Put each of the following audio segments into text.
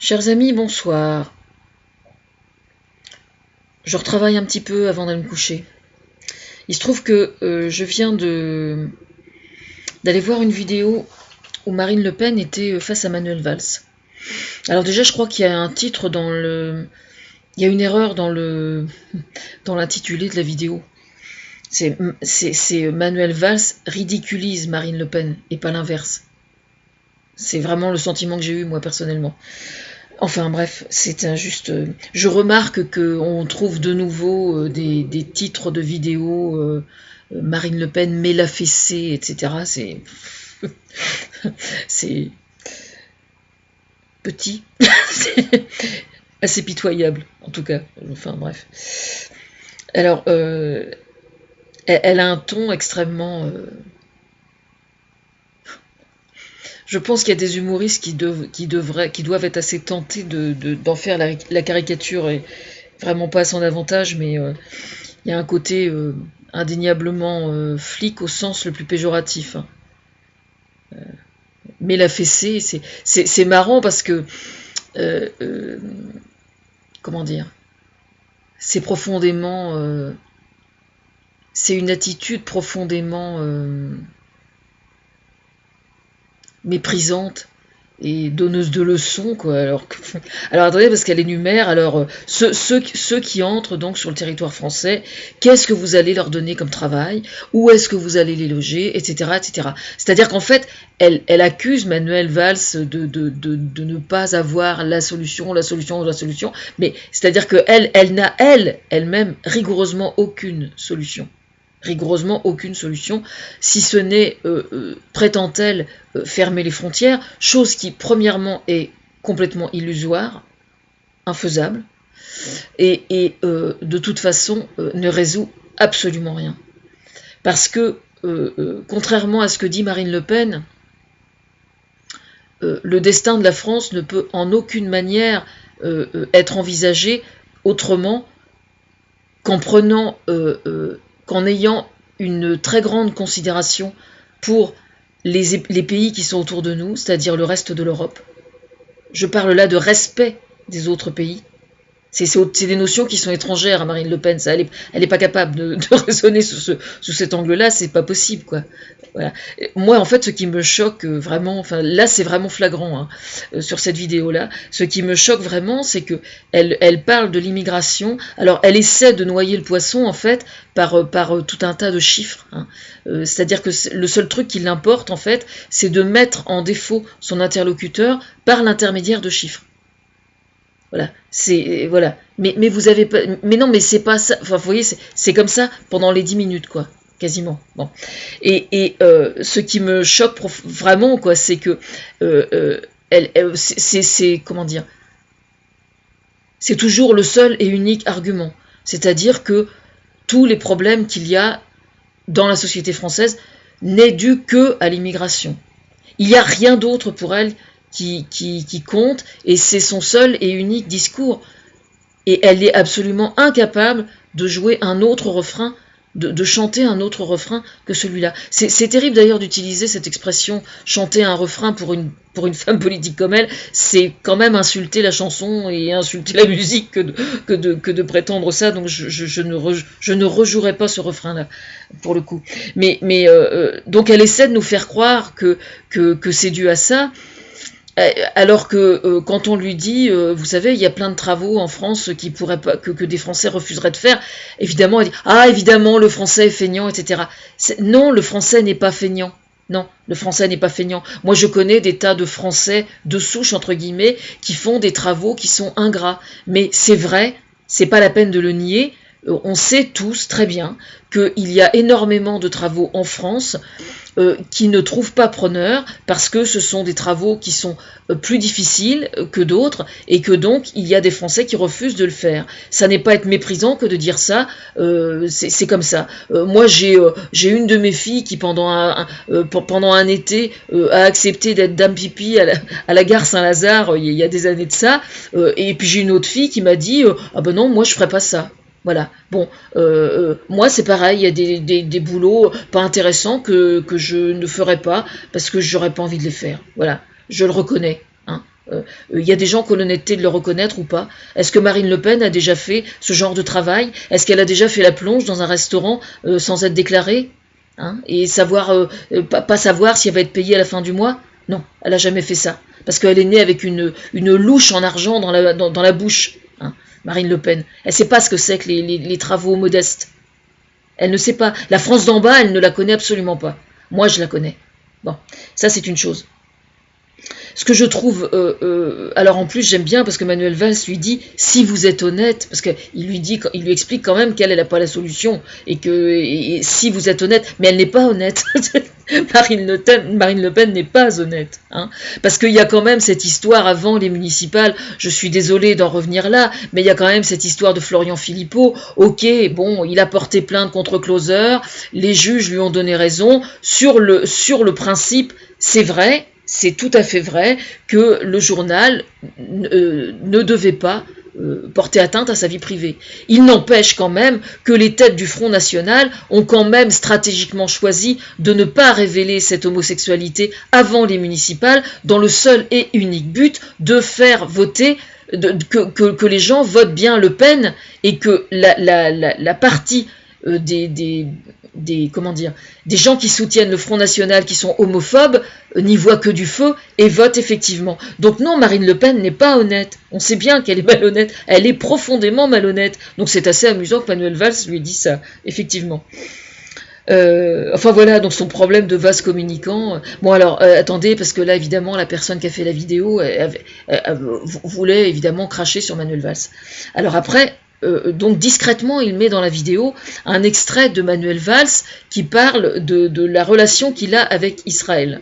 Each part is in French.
Chers amis, bonsoir. Je retravaille un petit peu avant d'aller me coucher. Il se trouve que je viens d'aller voir une vidéo où Marine Le Pen était face à Manuel Valls. Alors déjà, je crois qu'il y a un titre dans le... Il y a une erreur dans l'intitulé de la vidéo. C'est Manuel Valls ridiculise Marine Le Pen et pas l'inverse. C'est vraiment le sentiment que j'ai eu moi personnellement. Enfin bref, c'est injuste. Je remarque qu'on trouve de nouveau des titres de vidéos, Marine Le Pen met la fessée, etc. C'est petit, c'est assez pitoyable en tout cas. Enfin bref. Alors, elle a un ton extrêmement... Je pense qu'il y a des humoristes qui doivent être assez tentés d'en faire la caricature, et vraiment pas à son avantage, mais il y a un côté indéniablement flic au sens le plus péjoratif. Hein. Mais la fessée, c'est marrant parce que comment dire, c'est profondément, c'est une attitude profondément méprisante et donneuse de leçons, quoi. Alors attendez, parce qu'elle énumère, alors ceux qui entrent donc sur le territoire français, qu'est-ce que vous allez leur donner comme travail, où est-ce que vous allez les loger, etc., etc. C'est-à-dire qu'en fait, elle accuse Manuel Valls de ne pas avoir la solution, mais c'est-à-dire qu'elle n'a elle-même rigoureusement aucune solution. Si ce n'est, prétend-elle, fermer les frontières, chose qui, premièrement, est complètement illusoire, infaisable, et de toute façon, ne résout absolument rien. Parce que, contrairement à ce que dit Marine Le Pen, le destin de la France ne peut en aucune manière être envisagé autrement qu'en qu'en ayant une très grande considération pour les pays qui sont autour de nous, c'est-à-dire le reste de l'Europe. Je parle là de respect des autres pays. C'est des notions qui sont étrangères à Marine Le Pen. Ça, elle est pas capable de raisonner sous cet angle-là, c'est pas possible, quoi. Voilà. Moi, en fait, ce qui me choque vraiment, enfin là, c'est vraiment flagrant hein, sur cette vidéo-là. Ce qui me choque vraiment, c'est que elle parle de l'immigration. Alors, elle essaie de noyer le poisson, en fait, par tout un tas de chiffres. Hein. C'est-à-dire que le seul truc qui l'importe, en fait, c'est de mettre en défaut son interlocuteur par l'intermédiaire de chiffres. Voilà, voilà. Mais vous avez pas, mais non, mais c'est pas ça. Enfin, vous voyez, c'est comme ça pendant les 10 minutes, quoi, quasiment. Bon, et ce qui me choque vraiment, quoi, c'est que c'est comment dire, c'est toujours le seul et unique argument, c'est-à-dire que tous les problèmes qu'il y a dans la société française n'est dû que à l'immigration. Il n'y a rien d'autre pour elle qui compte, et c'est son seul et unique discours. Et elle est absolument incapable de jouer un autre refrain, de chanter un autre refrain que celui-là. C'est terrible d'ailleurs d'utiliser cette expression « chanter un refrain » pour une femme politique comme elle. C'est quand même insulter la chanson et insulter la musique que de prétendre ça. Donc je ne rejouerai pas ce refrain-là, pour le coup. Donc elle essaie de nous faire croire que c'est dû à ça. Alors que quand on lui dit, vous savez, il y a plein de travaux en France qui pourraient pas, que des Français refuseraient de faire, évidemment, elle dit, ah, évidemment, le français est feignant, etc. Non, le français n'est pas feignant. Non, le français n'est pas feignant. Moi, je connais des tas de Français de souche, entre guillemets, qui font des travaux qui sont ingrats. Mais c'est vrai, c'est pas la peine de le nier. On sait tous très bien qu'il y a énormément de travaux en France qui ne trouvent pas preneur parce que ce sont des travaux qui sont plus difficiles que d'autres et que donc il y a des Français qui refusent de le faire. Ça n'est pas être méprisant que de dire ça, c'est comme ça. Moi j'ai une de mes filles qui pendant un été a accepté d'être dame pipi à la gare Saint-Lazare il y a des années de ça, et puis j'ai une autre fille qui m'a dit ah ben non, moi je ferais pas ça. Voilà. Bon, moi c'est pareil, il y a des boulots pas intéressants que je ne ferai pas parce que j'aurais pas envie de les faire. Voilà, je le reconnais. Hein. Il y a des gens qui ont l'honnêteté de le reconnaître ou pas. Est-ce que Marine Le Pen a déjà fait ce genre de travail? Est-ce qu'elle a déjà fait la plonge dans un restaurant sans être déclarée, hein, et savoir pas savoir si elle va être payée à la fin du mois? Non, elle a jamais fait ça. Parce qu'elle est née avec une louche en argent dans la bouche, hein, Marine Le Pen. Elle ne sait pas ce que c'est que les travaux modestes. Elle ne sait pas. La France d'en bas, elle ne la connaît absolument pas. Moi, je la connais. Bon, ça c'est une chose. Ce que je trouve, alors en plus j'aime bien parce que Manuel Valls lui dit si vous êtes honnête, parce qu'il lui explique quand même qu'elle n'a pas la solution et si vous êtes honnête, mais elle n'est pas honnête. Marine Le Pen n'est pas honnête, hein, parce qu'il y a quand même cette histoire avant les municipales. Je suis désolée d'en revenir là, mais il y a quand même cette histoire de Florian Philippot. Ok, bon, il a porté plainte contre Closer, les juges lui ont donné raison sur le principe, c'est vrai. C'est tout à fait vrai que le journal ne devait pas porter atteinte à sa vie privée. Il n'empêche quand même que les têtes du Front National ont quand même stratégiquement choisi de ne pas révéler cette homosexualité avant les municipales, dans le seul et unique but de faire voter, que les gens votent bien Le Pen et que la partie des gens qui soutiennent le Front National, qui sont homophobes, n'y voient que du feu et votent effectivement. Donc non, Marine Le Pen n'est pas honnête. On sait bien qu'elle est malhonnête. Elle est profondément malhonnête. Donc c'est assez amusant que Manuel Valls lui ait dit ça, effectivement. Enfin voilà, donc son problème de vase communicant. Bon alors, attendez, parce que là, évidemment, la personne qui a fait la vidéo voulait évidemment cracher sur Manuel Valls. Alors après, donc discrètement, il met dans la vidéo un extrait de Manuel Valls qui parle de la relation qu'il a avec Israël.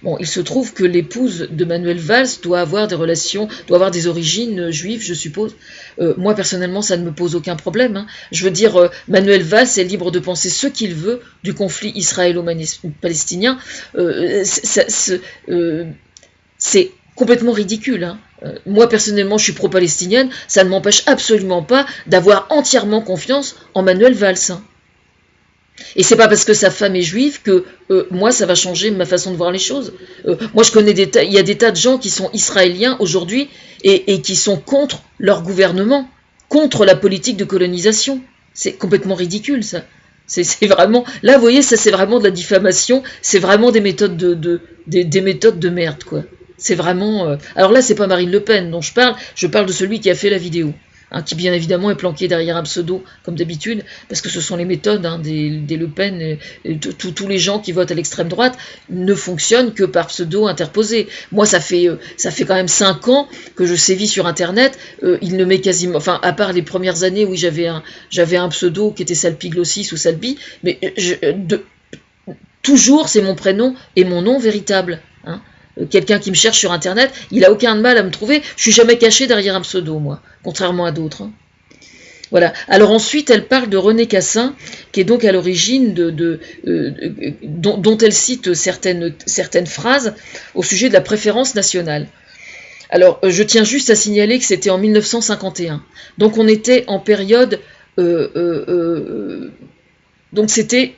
Bon, il se trouve que l'épouse de Manuel Valls doit avoir des origines juives, je suppose. Moi, personnellement, ça ne me pose aucun problème, hein. Je veux dire, Manuel Valls est libre de penser ce qu'il veut du conflit israélo-palestinien. C'est complètement ridicule, hein. Moi, personnellement, je suis pro-palestinienne, ça ne m'empêche absolument pas d'avoir entièrement confiance en Manuel Valls, hein. Et c'est pas parce que sa femme est juive que moi ça va changer ma façon de voir les choses. Moi je connais il y a des tas de gens qui sont israéliens aujourd'hui et qui sont contre leur gouvernement, contre la politique de colonisation. C'est complètement ridicule ça. C'est vraiment, là vous voyez, ça c'est vraiment de la diffamation, c'est vraiment des méthodes des méthodes de merde quoi. C'est vraiment. Alors là c'est pas Marine Le Pen dont je parle de celui qui a fait la vidéo. Hein, qui bien évidemment est planqué derrière un pseudo, comme d'habitude, parce que ce sont les méthodes des Le Pen, tous les gens qui votent à l'extrême droite ne fonctionnent que par pseudo interposé. Moi, ça fait quand même 5 ans que je sévis sur Internet, il ne m'est quasiment, enfin, à part les premières années où j'avais un pseudo qui était Salpiglossis ou Salbi, mais toujours c'est mon prénom et mon nom véritable, hein. Quelqu'un qui me cherche sur Internet, il n'a aucun mal à me trouver. Je suis jamais caché derrière un pseudo, moi, contrairement à d'autres, hein. Voilà. Alors ensuite, elle parle de René Cassin, qui est donc à l'origine dont elle cite certaines phrases au sujet de la préférence nationale. Alors, je tiens juste à signaler que c'était en 1951. Donc on était en période... donc c'était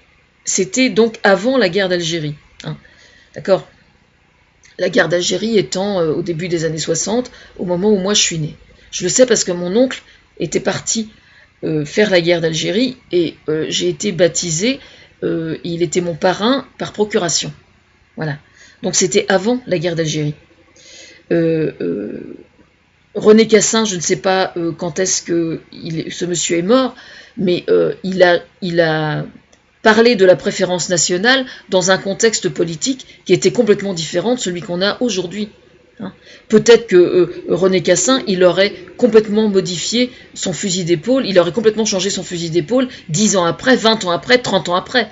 donc avant la guerre d'Algérie, hein. D'accord ? La guerre d'Algérie étant au début des années 60, au moment où moi je suis née. Je le sais parce que mon oncle était parti faire la guerre d'Algérie et j'ai été baptisée, il était mon parrain par procuration. Voilà. Donc c'était avant la guerre d'Algérie. René Cassin, je ne sais pas quand est-ce que ce monsieur est mort, mais il a parler de la préférence nationale dans un contexte politique qui était complètement différent de celui qu'on a aujourd'hui. Hein. Peut-être que René Cassin, il aurait complètement modifié son fusil d'épaule, il aurait complètement changé son fusil d'épaule 10 ans après, 20 ans après, 30 ans après.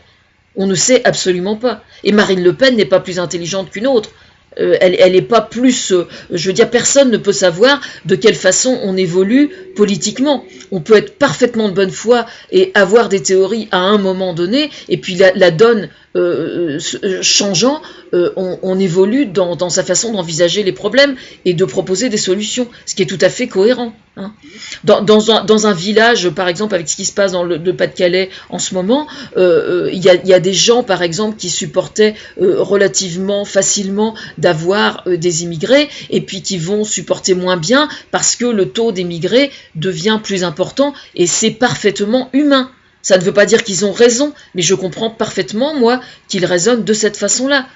On ne sait absolument pas. Et Marine Le Pen n'est pas plus intelligente qu'une autre. Elle n'est pas plus... je veux dire, personne ne peut savoir de quelle façon on évolue politiquement. On peut être parfaitement de bonne foi et avoir des théories à un moment donné, et puis la donne changeant, on évolue dans sa façon d'envisager les problèmes et de proposer des solutions, ce qui est tout à fait cohérent. Hein. Dans un village, par exemple, avec ce qui se passe dans le Pas-de-Calais en ce moment, il y a des gens, par exemple, qui supportaient relativement facilement d'avoir des immigrés, et puis qui vont supporter moins bien parce que le taux d'émigrés devient plus important, et c'est parfaitement humain. Ça ne veut pas dire qu'ils ont raison, mais je comprends parfaitement, moi, qu'ils raisonnent de cette façon-là.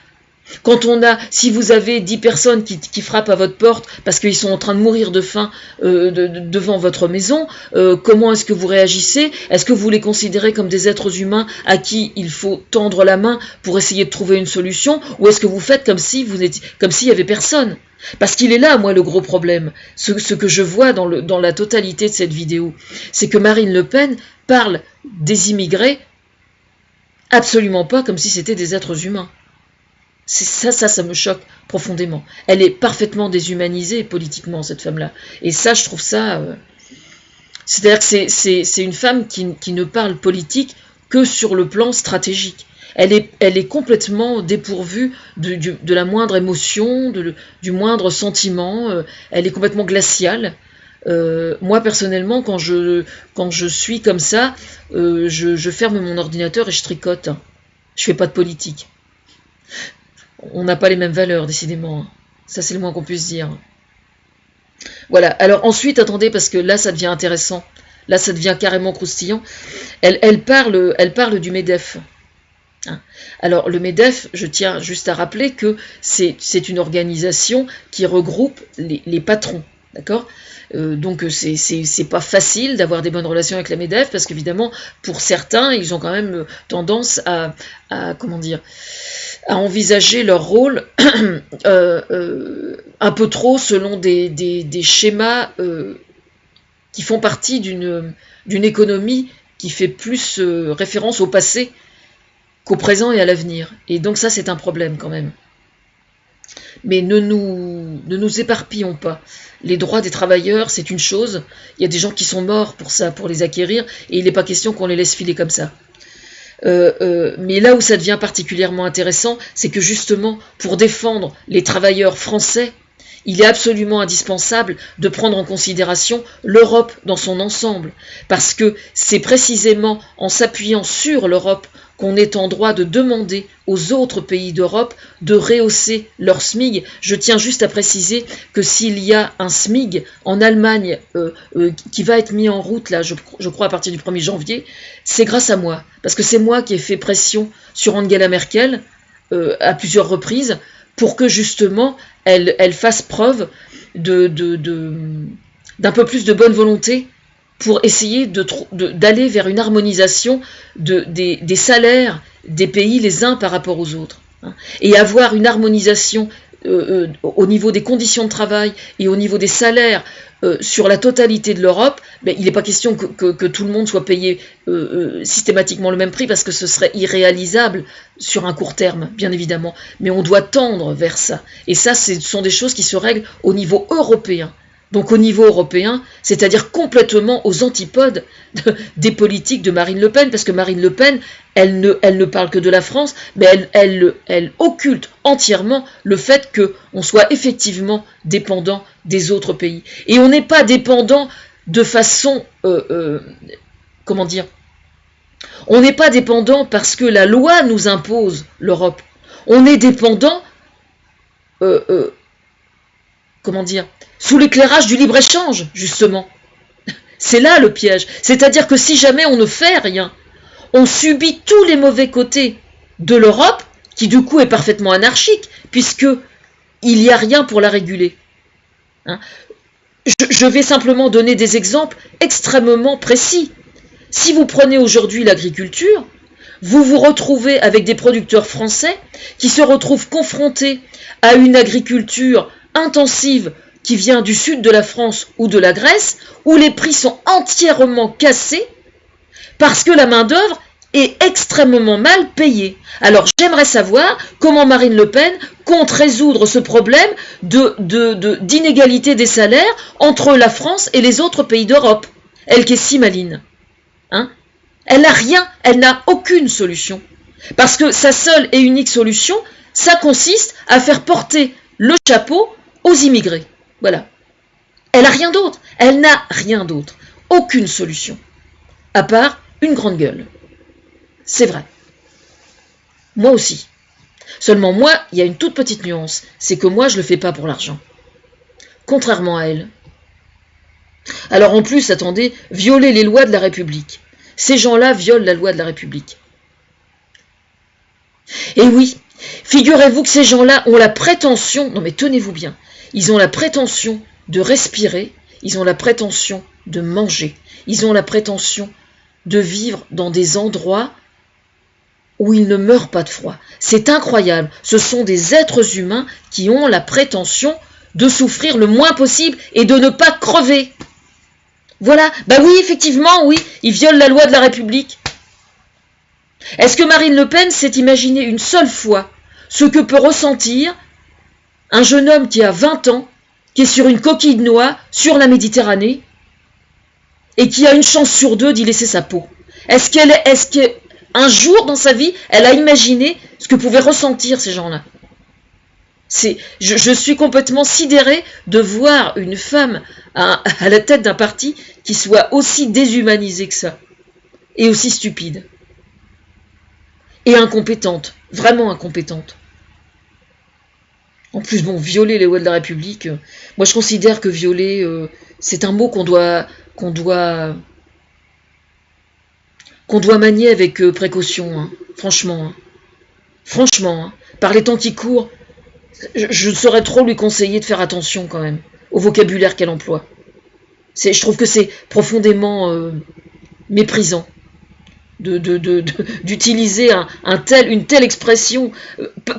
Si vous avez 10 personnes qui frappent à votre porte parce qu'ils sont en train de mourir de faim devant votre maison, comment est-ce que vous réagissez? Est-ce que vous les considérez comme des êtres humains à qui il faut tendre la main pour essayer de trouver une solution, ou est-ce que vous faites comme s'il y avait personne? Parce qu'il est là, moi, le gros problème. Ce que je vois dans la totalité de cette vidéo, c'est que Marine Le Pen parle des immigrés absolument pas comme si c'était des êtres humains. Ça me choque profondément. Elle est parfaitement déshumanisée politiquement, cette femme-là. Et ça, je trouve ça... C'est-à-dire que c'est une femme qui ne parle politique que sur le plan stratégique. Elle est complètement dépourvue de la moindre émotion, du moindre sentiment. Elle est complètement glaciale. Moi, personnellement, quand je suis comme ça, je ferme mon ordinateur et je tricote. Je fais pas de politique. On n'a pas les mêmes valeurs, décidément. Ça, c'est le moins qu'on puisse dire. Voilà. Alors ensuite, attendez, parce que là, ça devient intéressant. Là, ça devient carrément croustillant. Elle parle du MEDEF. Alors, le MEDEF, je tiens juste à rappeler que c'est une organisation qui regroupe les patrons. D'accord ? Donc c'est pas facile d'avoir des bonnes relations avec la MEDEF, parce qu'évidemment, pour certains, ils ont quand même tendance à envisager leur rôle un peu trop selon des schémas qui font partie d'une économie qui fait plus référence au passé qu'au présent et à l'avenir. Et donc ça, c'est un problème quand même. Mais ne nous éparpillons pas. Les droits des travailleurs, c'est une chose. Il y a des gens qui sont morts pour ça, pour les acquérir, et il n'est pas question qu'on les laisse filer comme ça. Mais là où ça devient particulièrement intéressant, c'est que justement, pour défendre les travailleurs français, il est absolument indispensable de prendre en considération l'Europe dans son ensemble, parce que c'est précisément en s'appuyant sur l'Europe qu'on est en droit de demander aux autres pays d'Europe de rehausser leur SMIG. Je tiens juste à préciser que s'il y a un SMIG en Allemagne qui va être mis en route, là, je crois à partir du 1er janvier, c'est grâce à moi, parce que c'est moi qui ai fait pression sur Angela Merkel à plusieurs reprises pour que justement elle fasse preuve d'un peu plus de bonne volonté pour essayer d'aller vers une harmonisation des salaires des pays les uns par rapport aux autres. Et avoir une harmonisation au niveau des conditions de travail et au niveau des salaires sur la totalité de l'Europe, il n'est pas question que tout le monde soit payé systématiquement le même prix, parce que ce serait irréalisable sur un court terme, bien évidemment. Mais on doit tendre vers ça. Et ça, ce sont des choses qui se règlent au niveau européen. Donc au niveau européen, c'est-à-dire complètement aux antipodes des politiques de Marine Le Pen, parce que Marine Le Pen, elle ne parle que de la France, mais elle occulte entièrement le fait qu'on soit effectivement dépendant des autres pays. Et on n'est pas dépendant de façon... comment dire ? On n'est pas dépendant parce que la loi nous impose l'Europe. On est dépendant... comment dire ? Sous l'éclairage du libre-échange, justement. C'est là le piège. C'est-à-dire que si jamais on ne fait rien, on subit tous les mauvais côtés de l'Europe, qui du coup est parfaitement anarchique, puisqu'il n'y a rien pour la réguler. Je vais simplement donner des exemples extrêmement précis. Si vous prenez aujourd'hui l'agriculture, vous vous retrouvez avec des producteurs français qui se retrouvent confrontés à une agriculture intensive qui vient du sud de la France ou de la Grèce, où les prix sont entièrement cassés parce que la main-d'œuvre est extrêmement mal payée. Alors j'aimerais savoir comment Marine Le Pen compte résoudre ce problème d'inégalité des salaires entre la France et les autres pays d'Europe. Elle qui est si maline. Elle n'a rien, elle n'a aucune solution. Parce que sa seule et unique solution, ça consiste à faire porter le chapeau aux immigrés. Voilà. Elle n'a rien d'autre. Elle n'a rien d'autre. Aucune solution. À part une grande gueule. C'est vrai. Moi aussi. Seulement moi, il y a une toute petite nuance. C'est que moi, je ne le fais pas pour l'argent. Contrairement à elle. Alors en plus, attendez, violer les lois de la République. Ces gens-là violent la loi de la République. Et oui, figurez-vous que ces gens-là ont la prétention, non mais tenez-vous bien, ils ont la prétention de respirer, ils ont la prétention de manger, ils ont la prétention de vivre dans des endroits où ils ne meurent pas de froid. C'est incroyable, ce sont des êtres humains qui ont la prétention de souffrir le moins possible et de ne pas crever. Voilà, bah oui, effectivement, oui, ils violent la loi de la République. Est-ce que Marine Le Pen s'est imaginé une seule fois ce que peut ressentir un jeune homme qui a 20 ans, qui est sur une coquille de noix, sur la Méditerranée, et qui a une chance sur deux d'y laisser sa peau? Est-ce qu'un jour dans sa vie, elle a imaginé ce que pouvaient ressentir ces gens-là? Je suis complètement sidérée de voir une femme à la tête d'un parti qui soit aussi déshumanisée que ça, et aussi stupide. Et incompétente, vraiment incompétente. En plus, bon, violer les lois de la République, moi je considère que violer, c'est un mot qu'on doit manier avec précaution, hein, franchement. Hein. Franchement, hein, par les temps qui courent, je ne saurais trop lui conseiller de faire attention quand même au vocabulaire qu'elle emploie. Je trouve que c'est profondément méprisant d'utiliser une telle expression,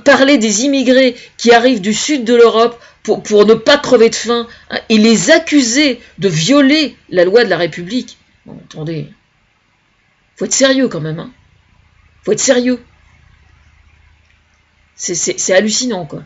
parler des immigrés qui arrivent du sud de l'Europe pour ne pas crever de faim, hein, et les accuser de violer la loi de la République. Bon, attendez, faut être sérieux quand même, hein. Faut être sérieux. C'est hallucinant, quoi.